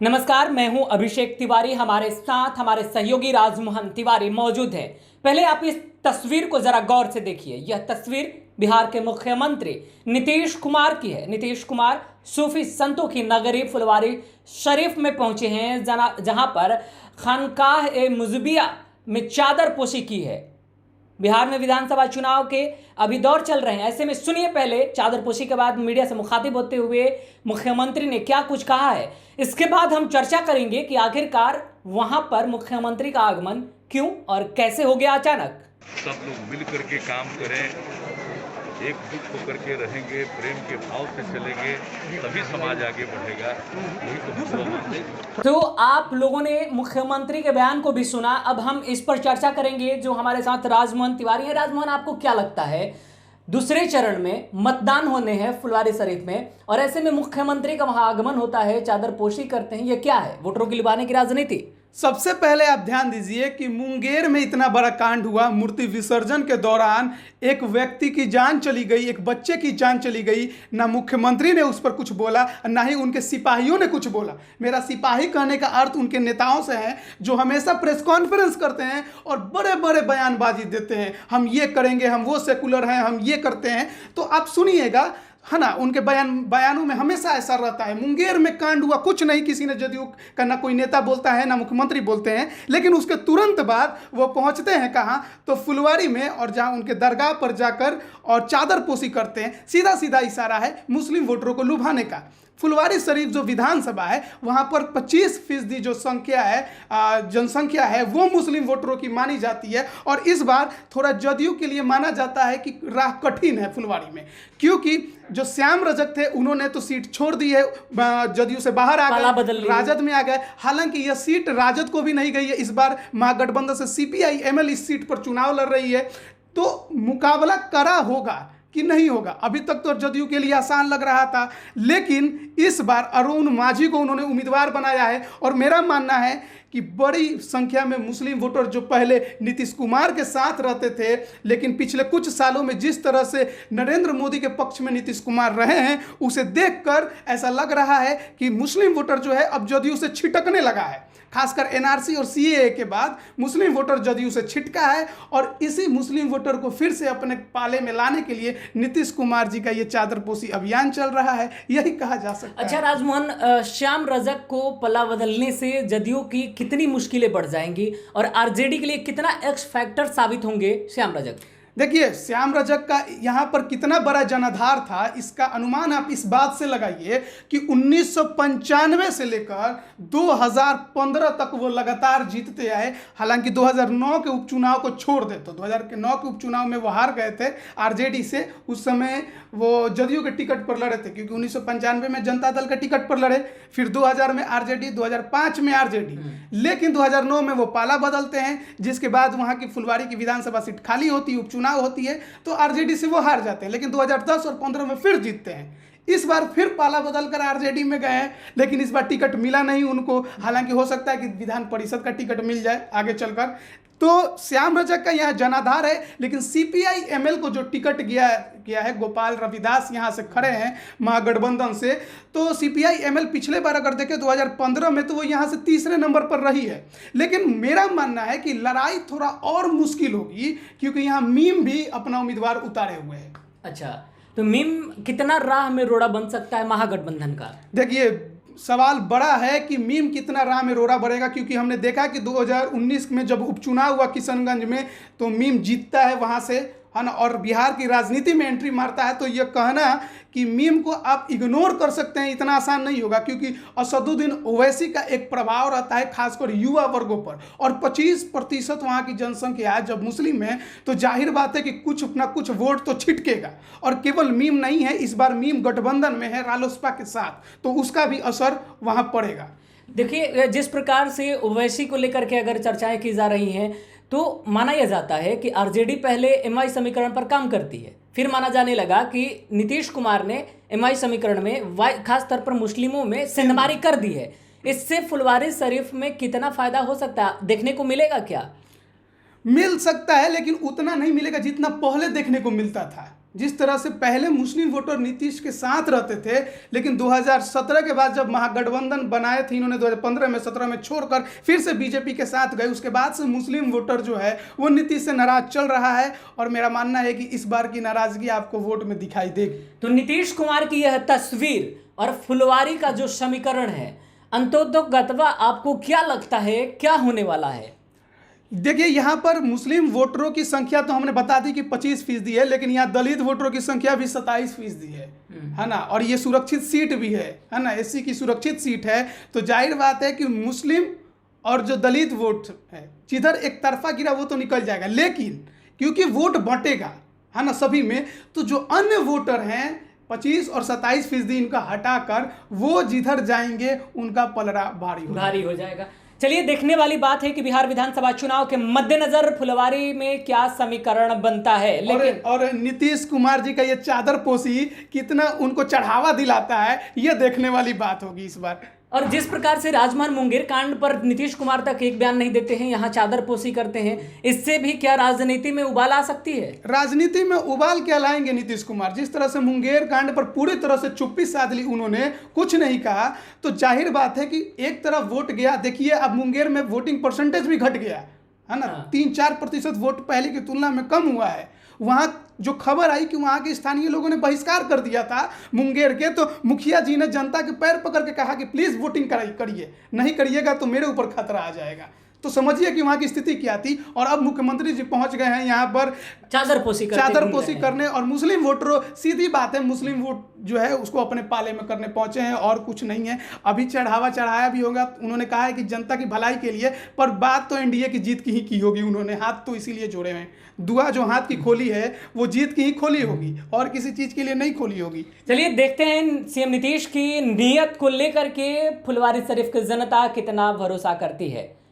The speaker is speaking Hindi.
नमस्कार, मैं हूं अभिषेक तिवारी। हमारे साथ हमारे सहयोगी राजमोहन तिवारी मौजूद हैं। पहले आप इस तस्वीर को जरा गौर से देखिए। यह तस्वीर बिहार के मुख्यमंत्री नीतीश कुमार की है। नीतीश कुमार सूफी संतों की नगरी फुलवारी शरीफ में पहुंचे हैं, जहां पर खानकाह ए मुजबिया में चादर पोशी की है। बिहार में विधानसभा चुनाव के अभी दौर चल रहे हैं। ऐसे में सुनिए पहले चादरपोशी के बाद मीडिया से मुखातिब होते हुए मुख्यमंत्री ने क्या कुछ कहा है। इसके बाद हम चर्चा करेंगे कि आखिरकार वहां पर मुख्यमंत्री का आगमन क्यों और कैसे हो गया अचानक। सब लोग मिल करके काम करें, एक जुट होकर के रहेंगे, प्रेम के भाव से चलेंगे, तभी समाज आगे बढ़ेगा। यही तो भगवान है। तो आप लोगों ने मुख्यमंत्री के बयान को भी सुना। अब हम इस पर चर्चा करेंगे। जो हमारे साथ राजमोहन तिवारी है। राजमोहन, आपको क्या लगता है, दूसरे चरण में मतदान होने हैं फुलवारी शरीफ में, और ऐसे में मुख्यमंत्री का वहां आगमन होता है, चादरपोशी करते हैं, ये क्या है? वोटरों की लुभाने की राजनीति? सबसे पहले आप ध्यान दीजिए कि मुंगेर में इतना बड़ा कांड हुआ। मूर्ति विसर्जन के दौरान एक व्यक्ति की जान चली गई, एक बच्चे की जान चली गई। ना मुख्यमंत्री ने उस पर कुछ बोला, ना ही उनके सिपाहियों ने कुछ बोला। मेरा सिपाही कहने का अर्थ उनके नेताओं से है, जो हमेशा प्रेस कॉन्फ्रेंस करते हैं और बड़े बड़े बयानबाजी देते हैं। हम ये करेंगे, हम वो सेकुलर हैं, हम ये करते हैं। तो आप सुनिएगा, है ना, उनके बयानों में हमेशा ऐसा रहता है। मुंगेर में कांड हुआ, कुछ नहीं, किसी ने जदयू का ना कोई नेता बोलता है ना मुख्यमंत्री बोलते हैं, लेकिन उसके तुरंत बाद वो पहुंचते हैं कहाँ, तो फुलवारी में, और जहाँ उनके दरगाह पर जाकर और चादरपोशी करते हैं। सीधा सीधा इशारा है मुस्लिम वोटरों को लुभाने का। फुलवारी शरीफ जो विधानसभा है, वहाँ पर 25% जो संख्या है, जनसंख्या है, वो मुस्लिम वोटरों की मानी जाती है। और इस बार थोड़ा जदयू के लिए माना जाता है कि राह कठिन है फुलवारी में, क्योंकि जो श्याम रजक थे उन्होंने तो सीट छोड़ दी है, जदयू से बाहर आ गए, राजद में आ गए। हालांकि यह सीट राजद को भी नहीं गई है। इस बार महागठबंधन से CPI ML इस सीट पर चुनाव लड़ रही है। तो मुकाबला कड़ा होगा कि नहीं होगा। अभी तक तो जदयू के लिए आसान लग रहा था, लेकिन इस बार अरुण माझी को उन्होंने उम्मीदवार बनाया है। और मेरा मानना है कि बड़ी संख्या में मुस्लिम वोटर जो पहले नीतीश कुमार के साथ रहते थे, लेकिन पिछले कुछ सालों में जिस तरह से नरेंद्र मोदी के पक्ष में नीतीश कुमार रहे हैं, उसे देखकर ऐसा लग रहा है कि मुस्लिम वोटर जो है अब जदयू से छिटकने लगा है। खासकर NRC और CAA के बाद मुस्लिम वोटर जदयू से छिटका है। और इसी मुस्लिम वोटर को फिर से अपने पाले में लाने के लिए नीतीश कुमार जी का ये चादरपोशी अभियान चल रहा है, यही कहा जा सकता है। अच्छा राजमोहन, श्याम रजक को पल्ला बदलने से जदयू की कितनी मुश्किलें बढ़ जाएंगी और RJD के लिए कितना एक्स फैक्टर साबित होंगे श्याम रजक? देखिए, श्याम रजक का यहाँ पर कितना बड़ा जनाधार था, इसका अनुमान आप इस बात से लगाइए कि 1995 से लेकर 2015 तक वो लगातार जीतते आए। हालांकि 2009 के उपचुनाव को छोड़ दे तो 2009 के उपचुनाव में वो हार गए थे RJD से। उस समय वो जदयू के टिकट पर लड़े थे, क्योंकि 1995 में जनता दल के टिकट पर लड़े, फिर 2000 में RJD, 2005 में RJD, लेकिन 2009 में वो पाला बदलते हैं, जिसके बाद वहाँ की फुलवारी की विधानसभा सीट खाली होती है, चुनाव होती है, तो RJD से वो हार जाते हैं। लेकिन 2010 और 15 में फिर जीतते हैं। इस बार फिर पाला बदलकर RJD में गए हैं, लेकिन इस बार टिकट मिला नहीं उनको। हालांकि हो सकता है कि विधान परिषद का टिकट मिल जाए आगे चलकर। तो श्याम रजक का यहाँ जनाधार है, लेकिन CPI ML को जो टिकट गया है, गोपाल रविदास यहाँ से खड़े हैं महागठबंधन से। तो CPI ML पिछले बार अगर देखें 2015 में, तो वो यहाँ से तीसरे नंबर पर रही है। लेकिन मेरा मानना है कि लड़ाई थोड़ा और मुश्किल होगी, क्योंकि यहाँ मीम भी अपना उम्मीदवार उतारे हुए हैं। अच्छा, तो मीम कितना राह में रोड़ा बन सकता है महागठबंधन का? देखिए, सवाल बड़ा है कि मीम कितना राह में रोड़ा बढ़ेगा, क्योंकि हमने देखा कि 2019 में जब उपचुनाव हुआ किशनगंज में, तो मीम जीतता है वहाँ से, है ना, और बिहार की राजनीति में एंट्री मारता है। तो ये कहना कि मीम को आप इग्नोर कर सकते हैं, इतना आसान नहीं होगा, क्योंकि असदुद्दीन ओवैसी का एक प्रभाव रहता है खासकर युवा वर्गों पर। और 25% वहाँ की जनसंख्या है जब मुस्लिम है, तो जाहिर बात है कि कुछ ना कुछ वोट तो छिटकेगा। और केवल मीम नहीं है, इस बार मीम गठबंधन में है रालोसपा के साथ, तो उसका भी असर वहाँ पड़ेगा। देखिए, जिस प्रकार से ओवैसी को लेकर के अगर चर्चाएं की जा रही हैं, तो माना यह जाता है कि RJD पहले MI समीकरण पर काम करती है। फिर माना जाने लगा कि नीतीश कुमार ने MI समीकरण में खास तौर पर मुस्लिमों में सेंधमारी कर दी है। इससे फुलवारी शरीफ में कितना फायदा हो सकता है, देखने को मिलेगा क्या? मिल सकता है, लेकिन उतना नहीं मिलेगा जितना पहले देखने को मिलता था। जिस तरह से पहले मुस्लिम वोटर नीतीश के साथ रहते थे, लेकिन 2017 के बाद जब महागठबंधन बनाए थे इन्होंने 2015 में 17 में छोड़कर फिर से बीजेपी के साथ गए, उसके बाद से मुस्लिम वोटर जो है वो नीतीश से नाराज चल रहा है। और मेरा मानना है कि इस बार की नाराजगी आपको वोट में दिखाई देगी। तो नीतीश कुमार की यह तस्वीर और फुलवारी का जो समीकरण है, अंततोगत्वा आपको क्या लगता है क्या होने वाला है? देखिए, यहाँ पर मुस्लिम वोटरों की संख्या तो हमने बता दी कि 25% है, लेकिन यहाँ दलित वोटरों की संख्या भी 27% है ना। और ये सुरक्षित सीट भी है ना, एससी की सुरक्षित सीट है। तो जाहिर बात है कि मुस्लिम और जो दलित वोट है जिधर एक तरफा गिरा वो तो निकल जाएगा, लेकिन क्योंकि वोट बंटेगा है ना सभी में, तो जो अन्य वोटर हैं 25 और 27% इनका हटाकर वो जिधर जाएंगे उनका पलड़ा भारी हो जाएगा। चलिए, देखने वाली बात है कि बिहार विधानसभा चुनाव के मद्देनजर फुलवारी में क्या समीकरण बनता है। लेकिन और नीतीश कुमार जी का ये चादर पोशी कितना उनको चढ़ावा दिलाता है, ये देखने वाली बात होगी इस बार। और जिस प्रकार से राजमहल मुंगेर कांड पर नीतीश कुमार तक एक बयान नहीं देते हैं, यहाँ चादरपोशी करते हैं, इससे भी क्या राजनीति में उबाल आ सकती है? राजनीति में उबाल क्या लाएंगे नीतीश कुमार? जिस तरह से मुंगेर कांड पर पूरी तरह से चुप्पी साध ली, उन्होंने कुछ नहीं कहा, तो जाहिर बात है कि एक तरफ वोट गया। देखिए, अब मुंगेर में वोटिंग परसेंटेज भी घट गया है ना, 3-4% वोट पहले की तुलना में कम हुआ है। वहाँ जो खबर आई कि वहाँ के स्थानीय लोगों ने बहिष्कार कर दिया था मुंगेर के, तो मुखिया जी ने जनता के पैर पकड़ के कहा कि प्लीज़ वोटिंग करिए, नहीं करिएगा तो मेरे ऊपर खतरा आ जाएगा। तो समझिए कि वहाँ की स्थिति क्या थी। और अब मुख्यमंत्री जी पहुँच गए हैं यहाँ पर चादरपोशी करने, और मुस्लिम वोटरों, सीधी बात है, मुस्लिम वोट जो है उसको अपने पाले में करने पहुँचे हैं और कुछ नहीं है। अभी चढ़ाया भी होगा, उन्होंने कहा है कि जनता की भलाई के लिए, पर बात तो एनडीए की जीत की ही की होगी। उन्होंने हाथ तो इसीलिए जोड़े हैं, दुआ जो हाथ की खोली है वो जीत की ही खोली होगी और किसी चीज़ के लिए नहीं खोली होगी। चलिए, देखते हैं सीएम नीतीश की नीयत को लेकर के फुलवारी शरीफ की जनता कितना भरोसा करती है।